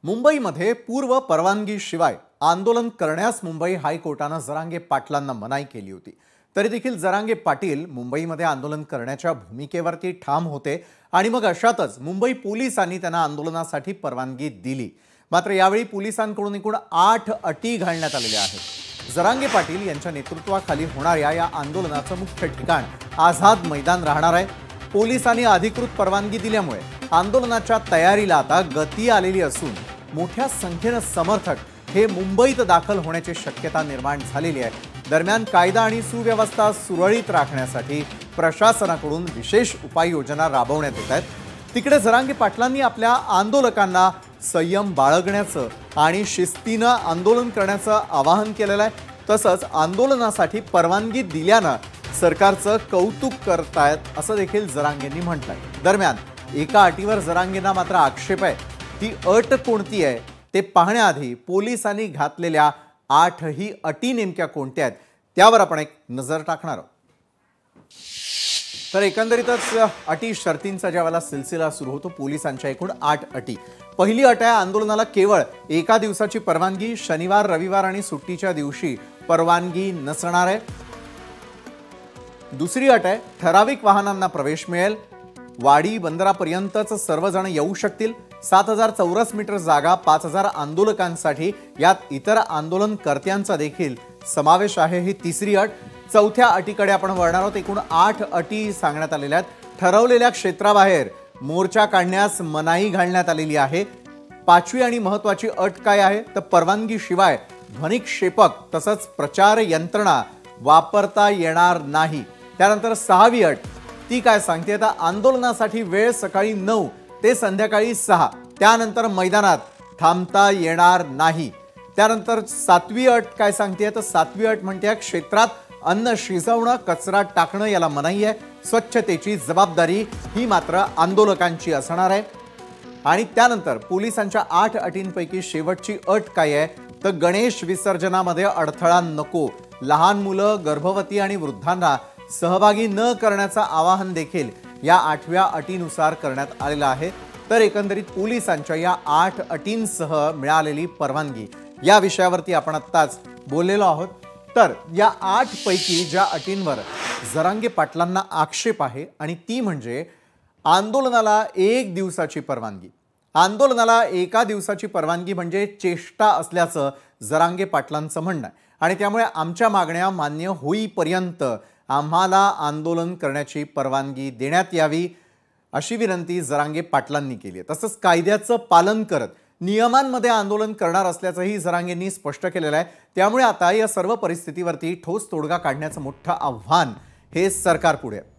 मुंबईमध्ये पूर्व परवानगीशिवाय आंदोलन करण्यास मुंबई हायकोर्टाने जरांगे पाटलांना मनाई केली होती। तरी देखील जरांगे पाटील मुंबईमध्ये आंदोलन करण्याच्या भूमिकेवरती ठाम होते आणि मग अशातच मुंबई पोलिसांनी त्यांना आंदोलनासाठी परवानगी दिली। मात्र यावेळी पोलिसांकडून एकूण 8 अटी घालण्यात आलेल्या आहेत। जरांगे पाटील यांच्या नेतृत्वाखाली होणाऱ्या या आंदोलनाचं मुख्य ठिकाण आझाद मैदान राहणार आहे। पोलिसांनी अधिकृत परवानगी दिल्यामुळे आंदोलनाच्या तयारीला आता गती आलेली असून मोठ्या संख्येने समर्थक हे मुंबईत दाखल होण्याची शक्यता निर्माण झालेली आहे। दरम्यान कायदा आणि सुव्यवस्था सुरळीत राखण्यासाठी प्रशासनाकडून विशेष उपाययोजना राबवण्यात येत आहेत। तिकडे जरांगे पाटलांनी आपल्या आंदोलकांना संयम बाळगण्याचं आणि शिस्तीने आंदोलन करण्याचं आवाहन केलेलं आहे। तसंच आंदोलनासाठी परवानगी दिल्यानं सरकारचं कौतुक करतायत असं देखील जरांगेंनी म्हटलंय। दरम्यान एका अटीवर जरांगेंना मात्र आक्षेप आहे। ती अट कोणती आहे ते पाहण्याआधी पोलिसांनी घातलेल्या 8ही अटी नेमक्या कोणत्या आहेत त्यावर आपण एक नजर टाकणार आहोत। तर एकंदरीतच अटी शर्तींचा ज्यावेळेला सिलसिला सुरू होतो पोलिसांच्या एकूण 8 अटी। पहिली अट आहे आंदोलनाला केवळ एका दिवसाची परवानगी, शनिवार रविवार आणि सुट्टीच्या दिवशी परवानगी नसणार आहे। दुसरी अट आहे ठराविक वाहनांना प्रवेश मिळेल, वाडी बंदरापर्यंतच सर्वजण येऊ शकतील, 7000 चौरस मीटर जागा, 5000 आंदोलकांसाठी, यात इतर आंदोलनकर्त्यांचा देखील समावेश आहे, ही तिसरी अट। चौथ्या अटीकडे आपण वळणार आहोत। एकूण 8 अटी सांगण्यात आलेल्या आहेत। ठरवलेल्या क्षेत्राबाहेर मोर्चा काढण्यास मनाई घालण्यात आलेली आहे। पाचवी आणि महत्त्वाची अट काय आहे तर परवानगीशिवाय ध्वनिक्षेपक तसंच प्रचार यंत्रणा वापरता येणार नाही। त्यानंतर 6वी अट ती काय सांगते तर आंदोलनासाठी वेळ सकाळी 9 ते संध्याकाळी 6, त्यानंतर मैदानात थांबता येणार नाही। त्यानंतर 7वी अट काय सांगते तर 7वी अट म्हणते क्षेत्रात अन्न शिजवणं, कचरा टाकणं याला मनाई आहे। स्वच्छतेची जबाबदारी ही मात्र आंदोलकांची असणार आहे। आणि त्यानंतर पोलिसांच्या 8 अटींपैकी शेवटची अट काय आहे तर गणेश विसर्जनामध्ये अडथळा नको, लहान मुलं, गर्भवती आणि वृद्धांना सहभागी न करण्याचं आवाहन देखील या 8व्या अटीनुसार करण्यात आलेलं आहे। तर एकंदरीत पोलिसांच्या या 8 अटींसह मिळालेली परवानगी या विषयावरती आपण आत्ताच बोललेलो आहोत। तर या 8 पैकी ज्या अटींवर जरांगे पाटलांना आक्षेप आहे आणि ती म्हणजे आंदोलनाला 1 दिवसाची परवानगी। आंदोलनाला एका दिवसाची परवानगी म्हणजे चेष्टा असल्याचं जरांगे पाटलांचं म्हणणं आहे आणि त्यामुळे आमच्या मागण्या मान्य होईपर्यंत आम्हाला आंदोलन करण्याची परवानगी देण्यात यावी अशी विनंती जरांगे पाटलांनी केली आहे। तसंच कायद्याचं पालन करत नियमांमध्ये आंदोलन करणार असल्याचंही जरांगेंनी स्पष्ट केलेलं आहे। त्यामुळे आता या सर्व परिस्थितीवरती ठोस तोडगा काढण्याचं मोठं आव्हान हे सरकारपुढे आहे।